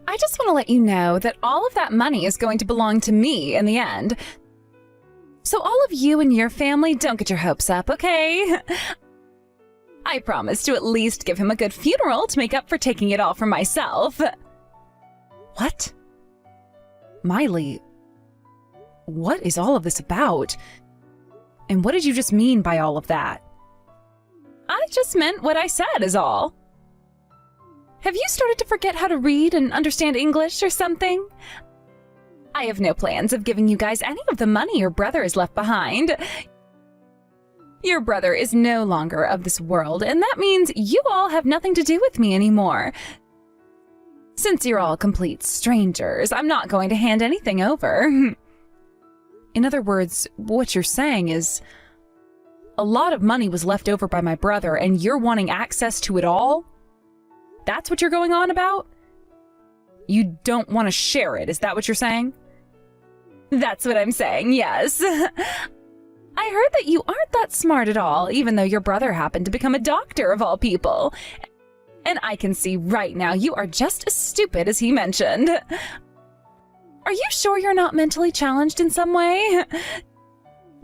I just want to let you know that all of that money is going to belong to me in the end. So all of you and your family, don't get your hopes up, okay? I promise to at least give him a good funeral to make up for taking it all from myself. What? Miley, what is all of this about? And what did you just mean by all of that? I just meant what I said is all. Have you started to forget how to read and understand English or something? I have no plans of giving you guys any of the money your brother has left behind. Your brother is no longer of this world, and that means you all have nothing to do with me anymore. Since you're all complete strangers, I'm not going to hand anything over. In other words, what you're saying is, a lot of money was left over by my brother, and you're wanting access to it all? That's what you're going on about? You don't want to share it, is that what you're saying? That's what I'm saying, yes. I heard that you aren't that smart at all, even though your brother happened to become a doctor of all people. And I can see right now you are just as stupid as he mentioned. Are you sure you're not mentally challenged in some way?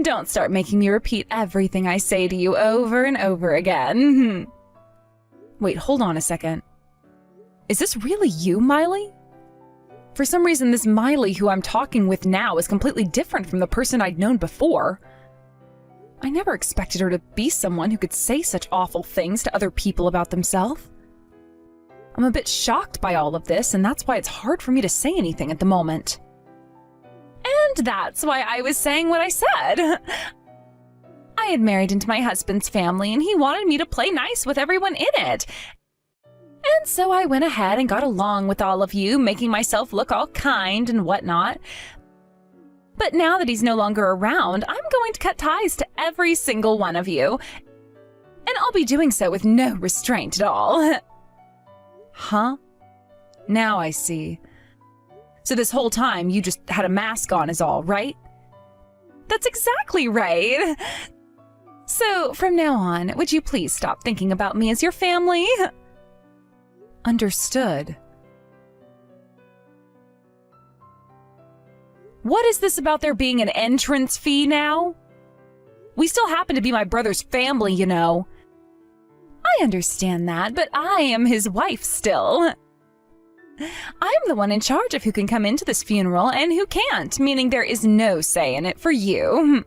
Don't start making me repeat everything I say to you over and over again. Wait, hold on a second. Is this really you, Miley? For some reason, this Miley who I'm talking with now is completely different from the person I'd known before. I never expected her to be someone who could say such awful things to other people about themselves. I'm a bit shocked by all of this, and that's why it's hard for me to say anything at the moment. And that's why I was saying what I said. I had married into my husband's family, and he wanted me to play nice with everyone in it. And so I went ahead and got along with all of you, making myself look all kind and whatnot. But now that he's no longer around, I'm going to cut ties to every single one of you. And I'll be doing so with no restraint at all. Huh? Now I see. So this whole time you just had a mask on is all, right? That's exactly right. So from now on, would you please stop thinking about me as your family? Understood. What is this about there being an entrance fee now? We still happen to be my brother's family, you know. I understand that, but I am his wife still. I'm the one in charge of who can come into this funeral and who can't, meaning there is no say in it for you.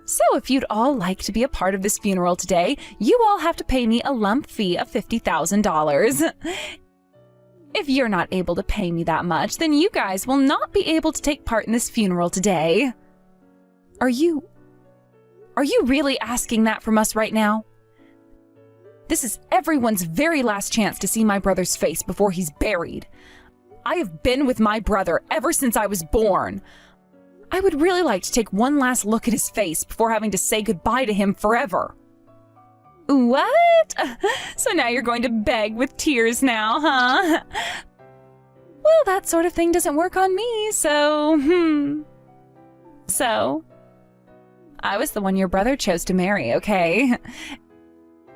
So if you'd all like to be a part of this funeral today, you all have to pay me a lump fee of $50,000. If you're not able to pay me that much, then you guys will not be able to take part in this funeral today. Are you really asking that from us right now? This is everyone's very last chance to see my brother's face before he's buried. I have been with my brother ever since I was born. I would really like to take one last look at his face before having to say goodbye to him forever. What? So now you're going to beg with tears now, huh? Well, that sort of thing doesn't work on me, so, So, I was the one your brother chose to marry, okay?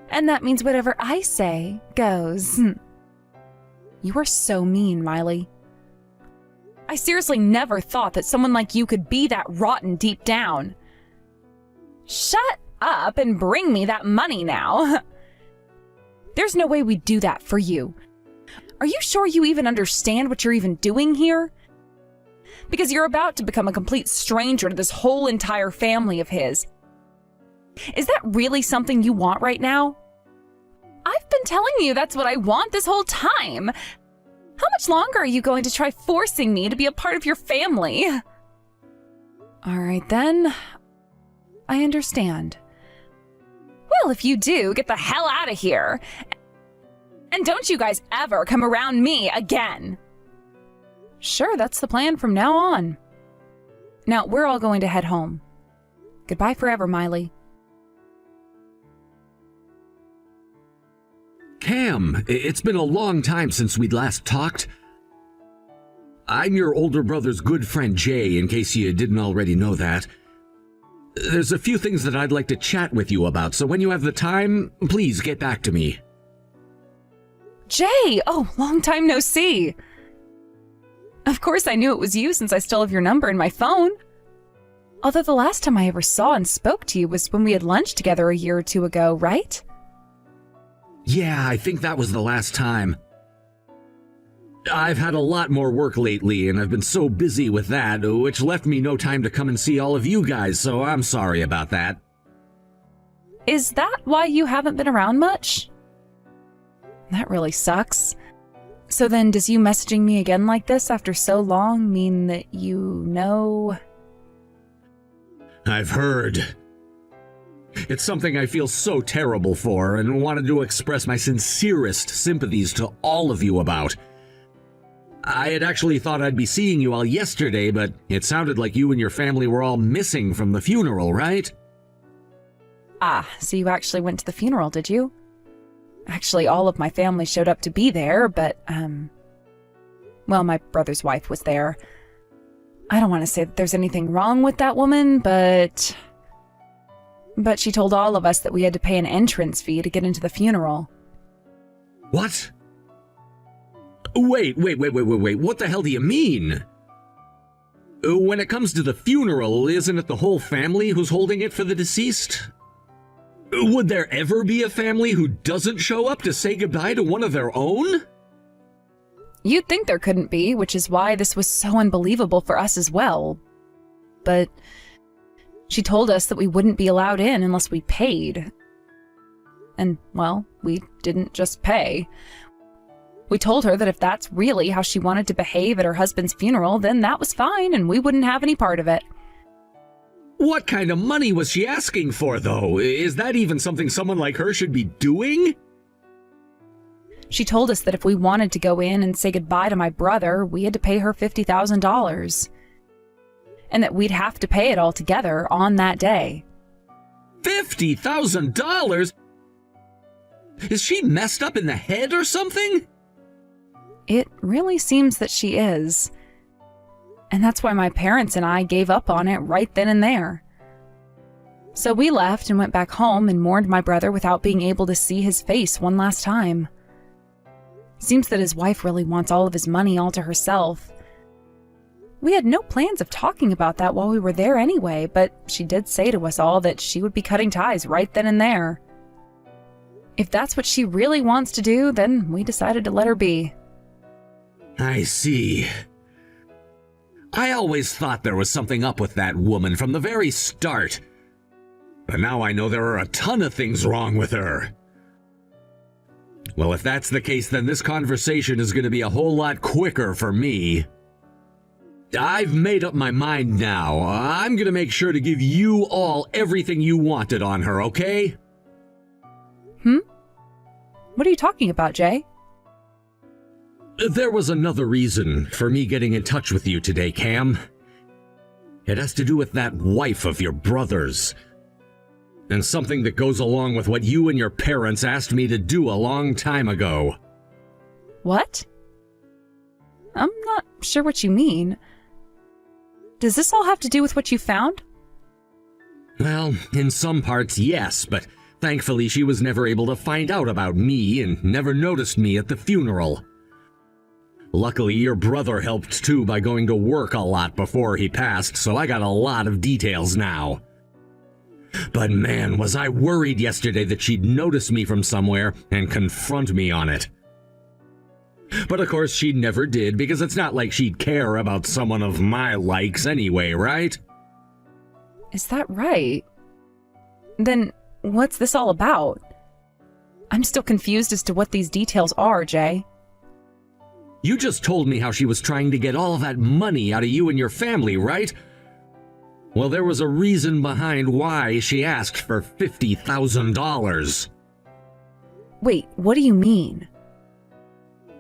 And that means whatever I say goes. You are so mean, Miley. I seriously never thought that someone like you could be that rotten deep down. Shut up and bring me that money now. There's no way we'd do that for you. Are you sure you even understand what you're even doing here? Because you're about to become a complete stranger to this whole entire family of his. Is that really something you want right now? I've been telling you that's what I want this whole time. How much longer are you going to try forcing me to be a part of your family? All right then. I understand. Well, if you do, get the hell out of here. And don't you guys ever come around me again. Sure, that's the plan from now on. Now, we're all going to head home. Goodbye forever, Miley. Cam, it's been a long time since we'd last talked. I'm your older brother's good friend Jay, in case you didn't already know that. There's a few things that I'd like to chat with you about, so when you have the time, please get back to me. Jay! Oh, long time no see. Of course I knew it was you since I still have your number in my phone. Although the last time I ever saw and spoke to you was when we had lunch together a year or two ago, right? Yeah, I think that was the last time. I've had a lot more work lately, and I've been so busy with that, which left me no time to come and see all of you guys, so I'm sorry about that. Is that why you haven't been around much? That really sucks. So then, does you messaging me again like this after so long mean that you know? I've heard. It's something I feel so terrible for, and wanted to express my sincerest sympathies to all of you about. I had actually thought I'd be seeing you all yesterday, but it sounded like you and your family were all missing from the funeral, right? Ah, so you actually went to the funeral, did you? Actually, all of my family showed up to be there, but, well, my brother's wife was there. I don't want to say that there's anything wrong with that woman, but she told all of us that we had to pay an entrance fee to get into the funeral. What? Wait, what the hell do you mean? When it comes to the funeral, isn't it the whole family who's holding it for the deceased? Would there ever be a family who doesn't show up to say goodbye to one of their own? You'd think there couldn't be, which is why this was so unbelievable for us as well. But she told us that we wouldn't be allowed in unless we paid. And, well, we didn't just pay. We told her that if that's really how she wanted to behave at her husband's funeral, then that was fine and we wouldn't have any part of it. What kind of money was she asking for, though? Is that even something someone like her should be doing? She told us that if we wanted to go in and say goodbye to my brother, we had to pay her $50,000. And that we'd have to pay it all together on that day. $50,000? Is she messed up in the head or something? It really seems that she is. And that's why my parents and I gave up on it right then and there. So we left and went back home and mourned my brother without being able to see his face one last time. Seems that his wife really wants all of his money all to herself. We had no plans of talking about that while we were there anyway, but she did say to us all that she would be cutting ties right then and there. If that's what she really wants to do, then we decided to let her be. I see. I always thought there was something up with that woman from the very start. But now I know there are a ton of things wrong with her. Well, if that's the case, then this conversation is going to be a whole lot quicker for me. I've made up my mind now. I'm going to make sure to give you all everything you wanted on her, okay? What are you talking about, Jay? There was another reason for me getting in touch with you today, Cam. It has to do with that wife of your brother's. And something that goes along with what you and your parents asked me to do a long time ago. What? I'm not sure what you mean. Does this all have to do with what you found? Well, in some parts, yes, but thankfully she was never able to find out about me and never noticed me at the funeral. Luckily, your brother helped too by going to work a lot before he passed, so I got a lot of details now. But man, was I worried yesterday that she'd notice me from somewhere and confront me on it. But of course she never did, because it's not like she'd care about someone of my likes anyway, right? Is that right? Then what's this all about? I'm still confused as to what these details are, Jay. You just told me how she was trying to get all of that money out of you and your family, right? Well, there was a reason behind why she asked for $50,000. Wait, what do you mean?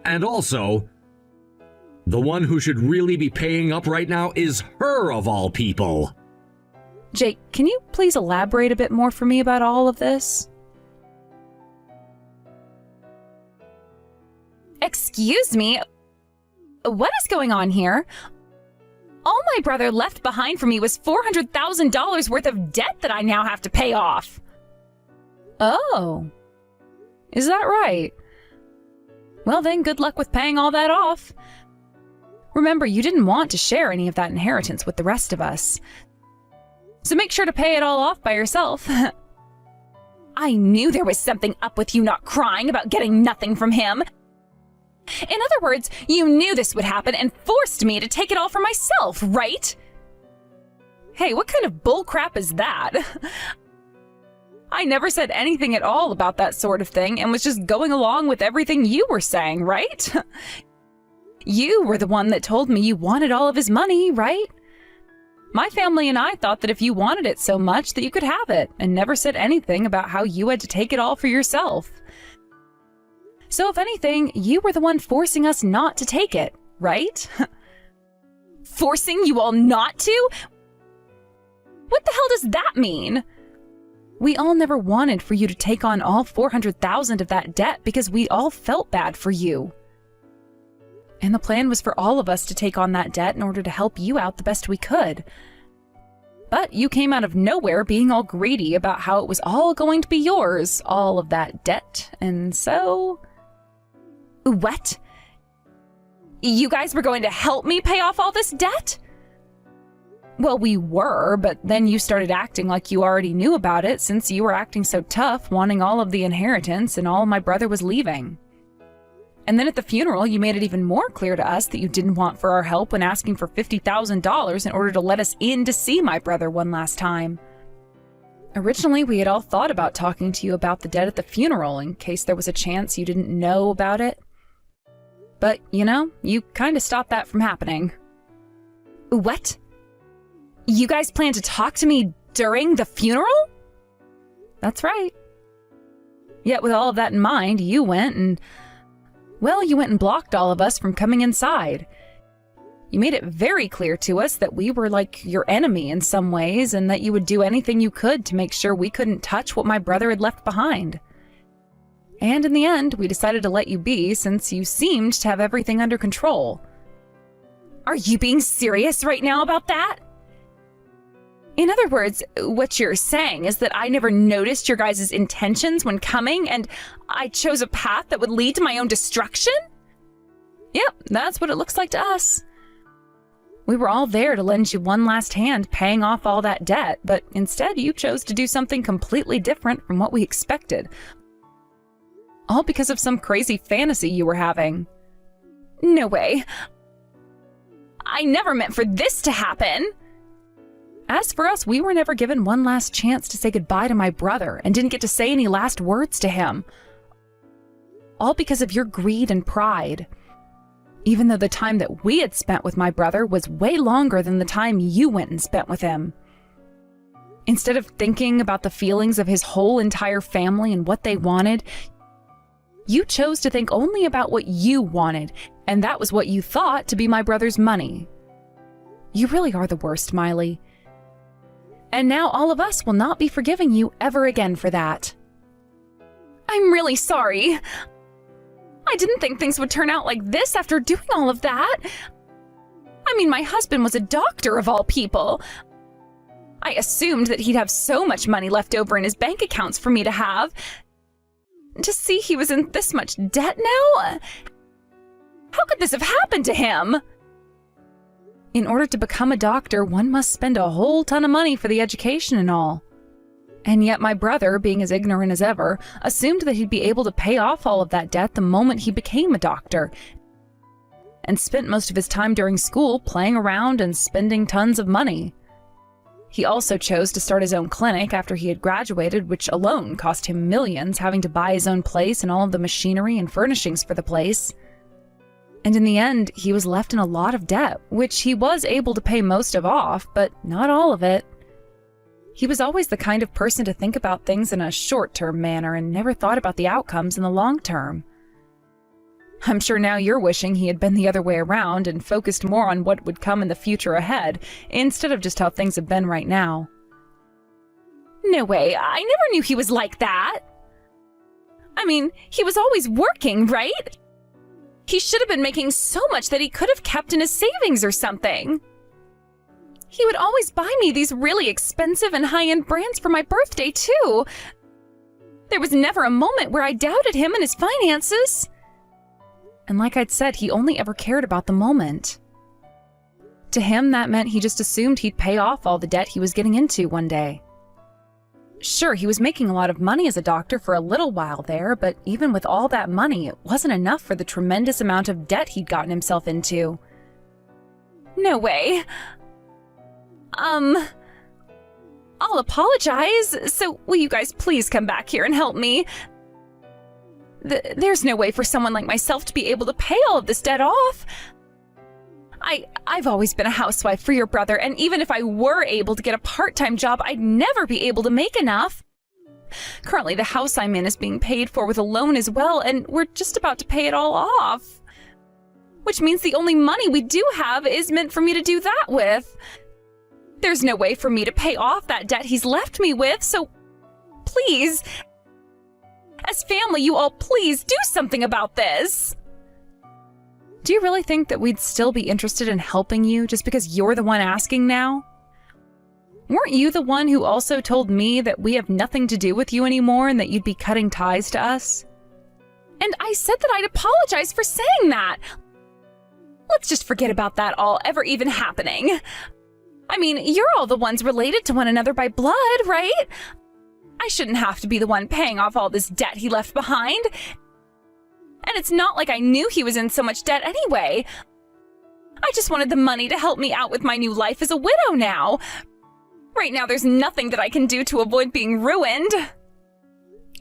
And also, the one who should really be paying up right now is her of all people. Jake, can you please elaborate a bit more for me about all of this? Excuse me? What is going on here? All my brother left behind for me was $400,000 worth of debt that I now have to pay off. Oh. Is that right? Well then, good luck with paying all that off. Remember, you didn't want to share any of that inheritance with the rest of us. So make sure to pay it all off by yourself. I knew there was something up with you not crying about getting nothing from him. In other words, you knew this would happen and forced me to take it all for myself, right? Hey, what kind of bullcrap is that? I never said anything at all about that sort of thing and was just going along with everything you were saying, right? You were the one that told me you wanted all of his money, right? My family and I thought that if you wanted it so much that you could have it, and never said anything about how you had to take it all for yourself. So if anything, you were the one forcing us not to take it, right? Forcing you all not to? What the hell does that mean? We all never wanted for you to take on all $400,000 of that debt because we all felt bad for you. And the plan was for all of us to take on that debt in order to help you out the best we could. But you came out of nowhere being all greedy about how it was all going to be yours, all of that debt, and so... What? You guys were going to help me pay off all this debt? Well, we were, but then you started acting like you already knew about it since you were acting so tough, wanting all of the inheritance and all my brother was leaving. And then at the funeral, you made it even more clear to us that you didn't want for our help when asking for $50,000 in order to let us in to see my brother one last time. Originally, we had all thought about talking to you about the debt at the funeral in case there was a chance you didn't know about it. But, you know, you kind of stopped that from happening. What? You guys plan to talk to me during the funeral? That's right. Yet with all of that in mind, you went and blocked all of us from coming inside. You made it very clear to us that we were like your enemy in some ways and that you would do anything you could to make sure we couldn't touch what my brother had left behind. And in the end, we decided to let you be since you seemed to have everything under control. Are you being serious right now about that? In other words, what you're saying is that I never noticed your guys' intentions when coming, and I chose a path that would lead to my own destruction? Yep, that's what it looks like to us. We were all there to lend you one last hand paying off all that debt, but instead you chose to do something completely different from what we expected. All because of some crazy fantasy you were having. No way. I never meant for this to happen. As for us, we were never given one last chance to say goodbye to my brother and didn't get to say any last words to him. All because of your greed and pride. Even though the time that we had spent with my brother was way longer than the time you went and spent with him. Instead of thinking about the feelings of his whole entire family and what they wanted, you chose to think only about what you wanted, and that was what you thought to be my brother's money. You really are the worst, Miley. And now all of us will not be forgiving you ever again for that. I'm really sorry. I didn't think things would turn out like this after doing all of that. I mean, my husband was a doctor of all people. I assumed that he'd have so much money left over in his bank accounts for me to have. To see he was in this much debt now? How could this have happened to him? In order to become a doctor, one must spend a whole ton of money for the education and all. And yet my brother, being as ignorant as ever, assumed that he'd be able to pay off all of that debt the moment he became a doctor, and spent most of his time during school playing around and spending tons of money. He also chose to start his own clinic after he had graduated, which alone cost him millions, having to buy his own place and all of the machinery and furnishings for the place. And in the end, he was left in a lot of debt, which he was able to pay most of off, but not all of it. He was always the kind of person to think about things in a short-term manner and never thought about the outcomes in the long term. I'm sure now you're wishing he had been the other way around and focused more on what would come in the future ahead, instead of just how things have been right now. No way, I never knew he was like that. I mean, he was always working, right? He should have been making so much that he could have kept in his savings or something. He would always buy me these really expensive and high-end brands for my birthday, too. There was never a moment where I doubted him and his finances. And like I'd said, he only ever cared about the moment. To him, that meant he just assumed he'd pay off all the debt he was getting into one day. Sure, he was making a lot of money as a doctor for a little while there, but even with all that money, it wasn't enough for the tremendous amount of debt he'd gotten himself into. No way. I'll apologize, so will you guys please come back here and help me? There's no way for someone like myself to be able to pay all of this debt off. I've always been a housewife for your brother, and even if I were able to get a part-time job, I'd never be able to make enough. Currently, the house I'm in is being paid for with a loan as well, and we're just about to pay it all off. Which means the only money we do have is meant for me to do that with. There's no way for me to pay off that debt he's left me with, so please, as family, you all please do something about this. Do you really think that we'd still be interested in helping you just because you're the one asking now? Weren't you the one who also told me that we have nothing to do with you anymore and that you'd be cutting ties to us? And I said that I'd apologize for saying that. Let's just forget about that all ever even happening. I mean, you're all the ones related to one another by blood, right? I shouldn't have to be the one paying off all this debt he left behind. And it's not like I knew he was in so much debt anyway. I just wanted the money to help me out with my new life as a widow now. Right now, there's nothing that I can do to avoid being ruined.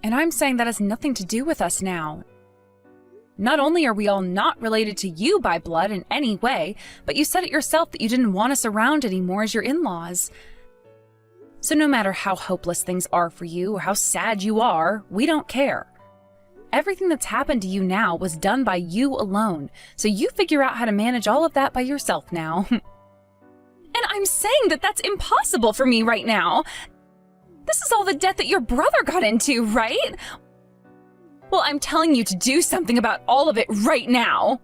And I'm saying that has nothing to do with us now. Not only are we all not related to you by blood in any way, but you said it yourself that you didn't want us around anymore as your in-laws. So no matter how hopeless things are for you or how sad you are, we don't care. Everything that's happened to you now was done by you alone, so you figure out how to manage all of that by yourself now. And I'm saying that that's impossible for me right now. This is all the debt that your brother got into, right? Well, I'm telling you to do something about all of it right now.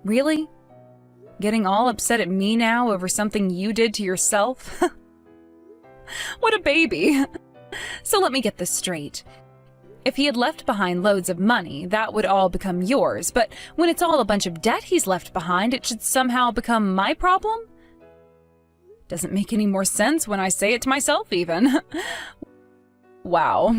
Really? Getting all upset at me now over something you did to yourself? What a baby. So let me get this straight. If he had left behind loads of money, that would all become yours, but when it's all a bunch of debt he's left behind, it should somehow become my problem? Doesn't make any more sense when I say it to myself, even. Wow.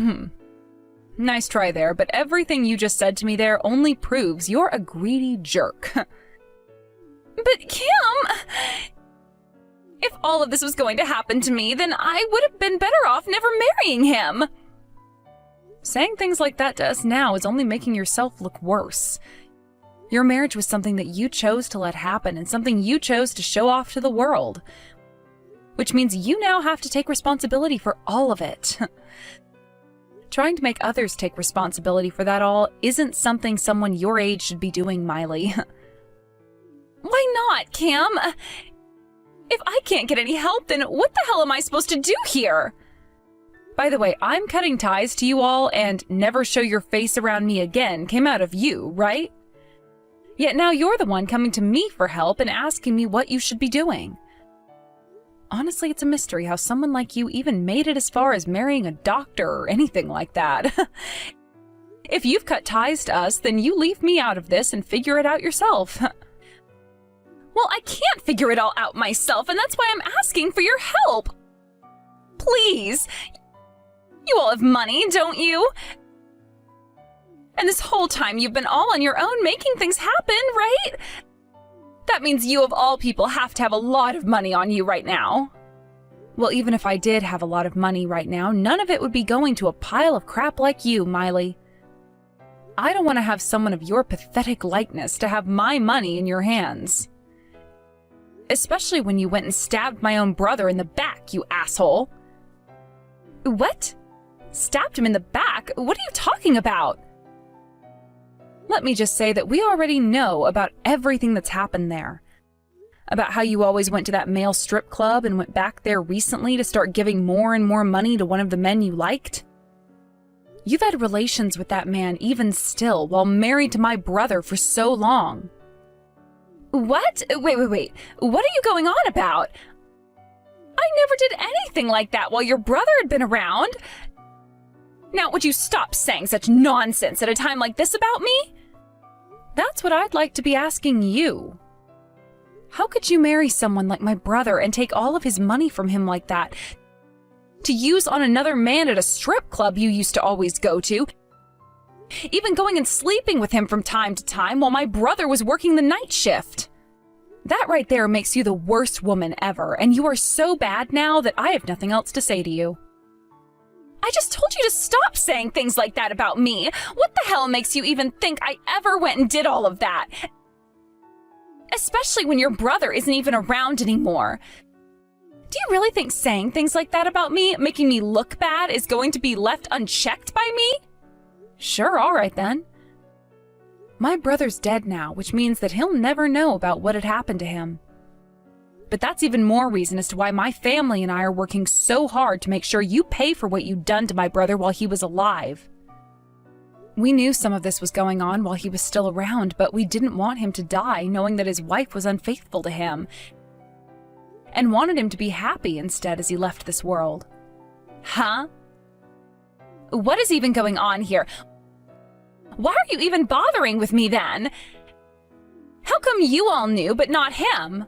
Nice try there, but everything you just said to me there only proves you're a greedy jerk. But Kim, if all of this was going to happen to me, then I would have been better off never marrying him. Saying things like that to us now is only making yourself look worse. Your marriage was something that you chose to let happen and something you chose to show off to the world. Which means you now have to take responsibility for all of it. Trying to make others take responsibility for that all isn't something someone your age should be doing, Miley. Why not, Kim? If I can't get any help, then what the hell am I supposed to do here? By the way, I'm cutting ties to you all, and never show your face around me again came out of you, right? Yet now you're the one coming to me for help and asking me what you should be doing. Honestly, it's a mystery how someone like you even made it as far as marrying a doctor or anything like that. If you've cut ties to us, then you leave me out of this and figure it out yourself. Well, I can't figure it all out myself, and that's why I'm asking for your help. Please. You all have money, don't you? And this whole time you've been all on your own making things happen, right? That means you of all people have to have a lot of money on you right now. Well, even if I did have a lot of money right now, none of it would be going to a pile of crap like you, Miley. I don't want to have someone of your pathetic likeness to have my money in your hands. Especially when you went and stabbed my own brother in the back, you asshole. What? Stabbed him in the back? What are you talking about? Let me just say that we already know about everything that's happened there. About how you always went to that male strip club and went back there recently to start giving more and more money to one of the men you liked. You've had relations with that man even still while married to my brother for so long. What? Wait. What are you going on about? I never did anything like that while your brother had been around. Now, would you stop saying such nonsense at a time like this about me? That's what I'd like to be asking you. How could you marry someone like my brother and take all of his money from him like that? To use on another man at a strip club you used to always go to. Even going and sleeping with him from time to time while my brother was working the night shift. That right there makes you the worst woman ever, and you are so bad now that I have nothing else to say to you. I just told you to stop saying things like that about me. What the hell makes you even think I ever went and did all of that? Especially when your brother isn't even around anymore. Do you really think saying things like that about me, making me look bad, is going to be left unchecked by me? Sure, all right then. My brother's dead now, which means that he'll never know about what had happened to him. But that's even more reason as to why my family and I are working so hard to make sure you pay for what you'd done to my brother while he was alive. We knew some of this was going on while he was still around, but we didn't want him to die knowing that his wife was unfaithful to him, and wanted him to be happy instead as he left this world. Huh? What is even going on here? Why are you even bothering with me then? How come you all knew but not him?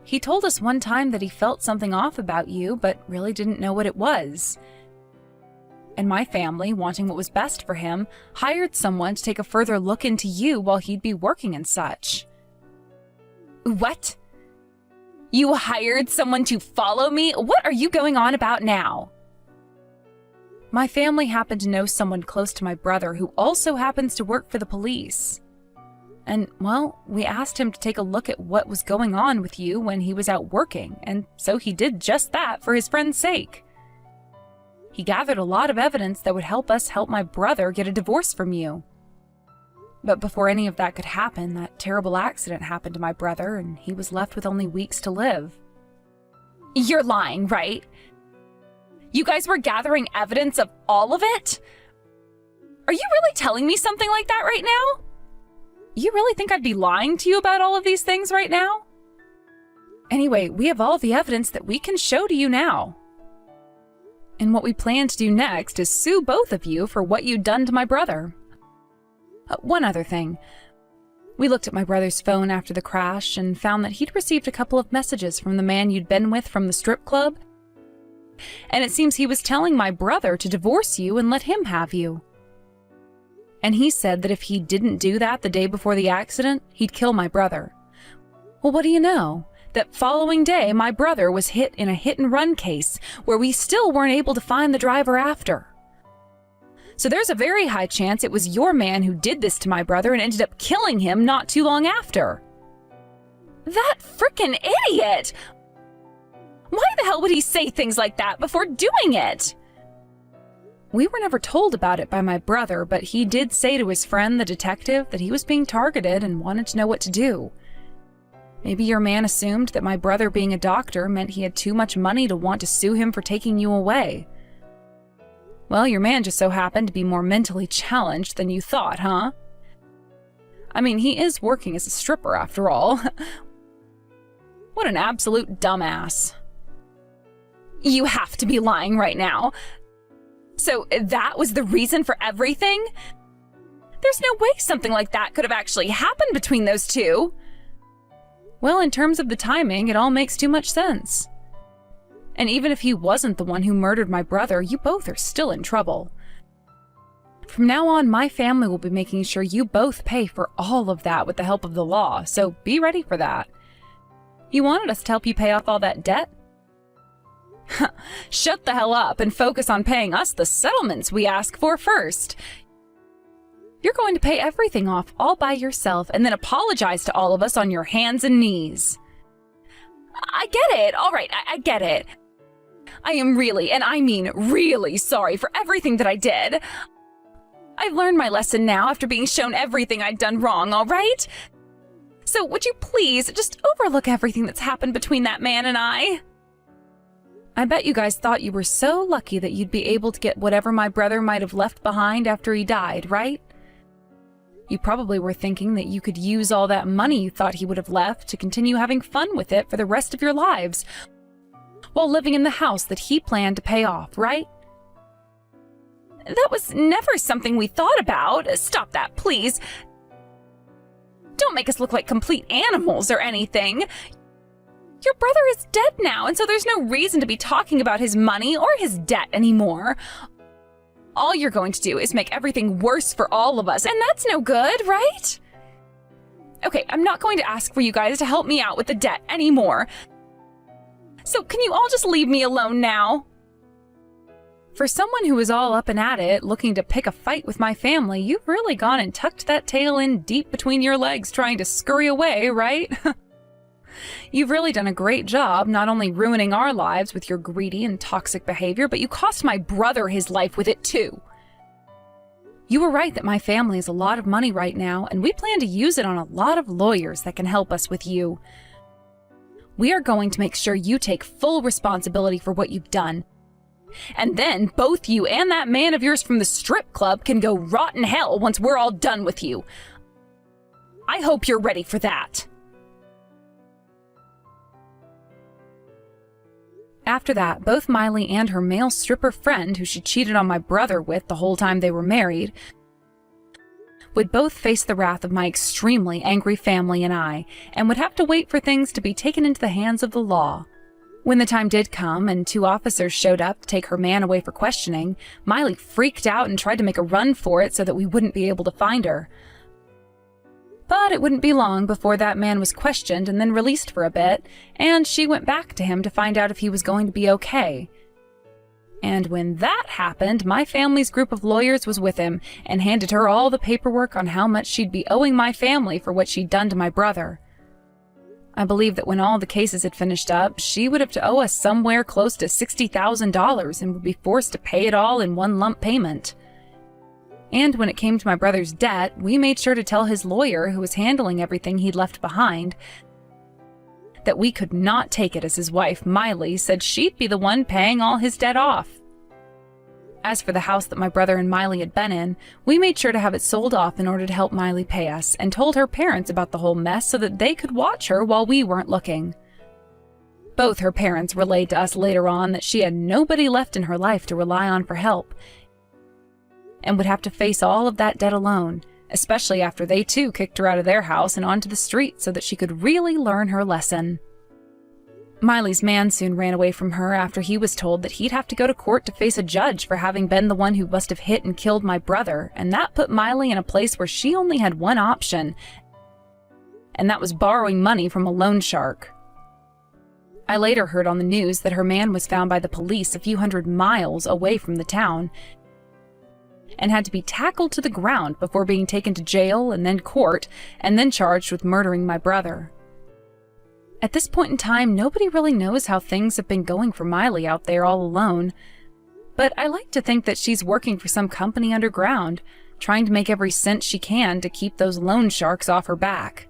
He told us one time that he felt something off about you, but really didn't know what it was. And my family, wanting what was best for him, hired someone to take a further look into you while he'd be working and such. What? You hired someone to follow me? What are you going on about now? My family happened to know someone close to my brother who also happens to work for the police. And, well, we asked him to take a look at what was going on with you when he was out working, and so he did just that for his friend's sake. He gathered a lot of evidence that would help us help my brother get a divorce from you. But before any of that could happen, that terrible accident happened to my brother, and he was left with only weeks to live. You're lying, right? You guys were gathering evidence of all of it? Are you really telling me something like that right now? You really think I'd be lying to you about all of these things right now? Anyway, we have all the evidence that we can show to you now. And what we plan to do next is sue both of you for what you'd done to my brother. One other thing. We looked at my brother's phone after the crash and found that he'd received a couple of messages from the man you'd been with from the strip club. And it seems he was telling my brother to divorce you and let him have you. And he said that if he didn't do that the day before the accident, he'd kill my brother. Well, what do you know? That following day, my brother was hit in a hit-and-run case where we still weren't able to find the driver after. So there's a very high chance it was your man who did this to my brother and ended up killing him not too long after. That frickin' idiot! Why the hell would he say things like that before doing it? We were never told about it by my brother, but he did say to his friend, the detective, that he was being targeted and wanted to know what to do. Maybe your man assumed that my brother being a doctor meant he had too much money to want to sue him for taking you away. Well, your man just so happened to be more mentally challenged than you thought, huh? I mean, he is working as a stripper after all. What an absolute dumbass. You have to be lying right now. So that was the reason for everything? There's no way something like that could have actually happened between those two. Well, in terms of the timing, it all makes too much sense. And even if he wasn't the one who murdered my brother, you both are still in trouble. From now on, my family will be making sure you both pay for all of that with the help of the law, so be ready for that. You wanted us to help you pay off all that debt? Shut the hell up and focus on paying us the settlements we ask for first. You're going to pay everything off all by yourself and then apologize to all of us on your hands and knees. I get it. All right, I get it. I am really, and I mean really sorry for everything that I did. I've learned my lesson now after being shown everything I'd done wrong, all right? So would you please just overlook everything that's happened between that man and I? I bet you guys thought you were so lucky that you'd be able to get whatever my brother might have left behind after he died, right? You probably were thinking that you could use all that money you thought he would have left to continue having fun with it for the rest of your lives, while living in the house that he planned to pay off, right? That was never something we thought about. Stop that, please. Don't make us look like complete animals or anything. Your brother is dead now, and so there's no reason to be talking about his money or his debt anymore. All you're going to do is make everything worse for all of us, and that's no good, right? Okay, I'm not going to ask for you guys to help me out with the debt anymore. So can you all just leave me alone now? For someone who was all up and at it, looking to pick a fight with my family, you've really gone and tucked that tail in deep between your legs trying to scurry away, right? You've really done a great job not only ruining our lives with your greedy and toxic behavior, but you cost my brother his life with it too. You were right that my family has a lot of money right now, and we plan to use it on a lot of lawyers that can help us with you. We are going to make sure you take full responsibility for what you've done. And then both you and that man of yours from the strip club can go rot in hell once we're all done with you. I hope you're ready for that. After that, both Miley and her male stripper friend, who she cheated on my brother with the whole time they were married, would both face the wrath of my extremely angry family and I, and would have to wait for things to be taken into the hands of the law. When the time did come and 2 officers showed up to take her man away for questioning, Miley freaked out and tried to make a run for it so that we wouldn't be able to find her. But it wouldn't be long before that man was questioned and then released for a bit, and she went back to him to find out if he was going to be okay. And when that happened, my family's group of lawyers was with him and handed her all the paperwork on how much she'd be owing my family for what she'd done to my brother. I believe that when all the cases had finished up, she would have to owe us somewhere close to $60,000 and would be forced to pay it all in one lump payment. And when it came to my brother's debt, we made sure to tell his lawyer, who was handling everything he'd left behind, that we could not take it as his wife, Miley, said she'd be the one paying all his debt off. As for the house that my brother and Miley had been in, we made sure to have it sold off in order to help Miley pay us, and told her parents about the whole mess so that they could watch her while we weren't looking. Both her parents relayed to us later on that she had nobody left in her life to rely on for help, and would have to face all of that debt alone, especially after they too kicked her out of their house and onto the street so that she could really learn her lesson. Miley's man soon ran away from her after he was told that he'd have to go to court to face a judge for having been the one who must have hit and killed my brother, and that put Miley in a place where she only had one option, and that was borrowing money from a loan shark. I later heard on the news that her man was found by the police a few hundred miles away from the town, and had to be tackled to the ground before being taken to jail and then court, and then charged with murdering my brother. At this point in time, nobody really knows how things have been going for Miley out there all alone, but I like to think that she's working for some company underground, trying to make every cent she can to keep those loan sharks off her back.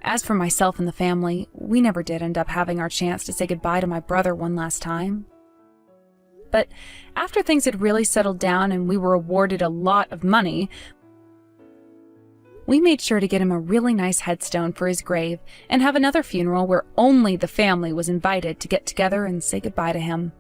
As for myself and the family, we never did end up having our chance to say goodbye to my brother one last time. But after things had really settled down and we were awarded a lot of money, we made sure to get him a really nice headstone for his grave and have another funeral where only the family was invited to get together and say goodbye to him.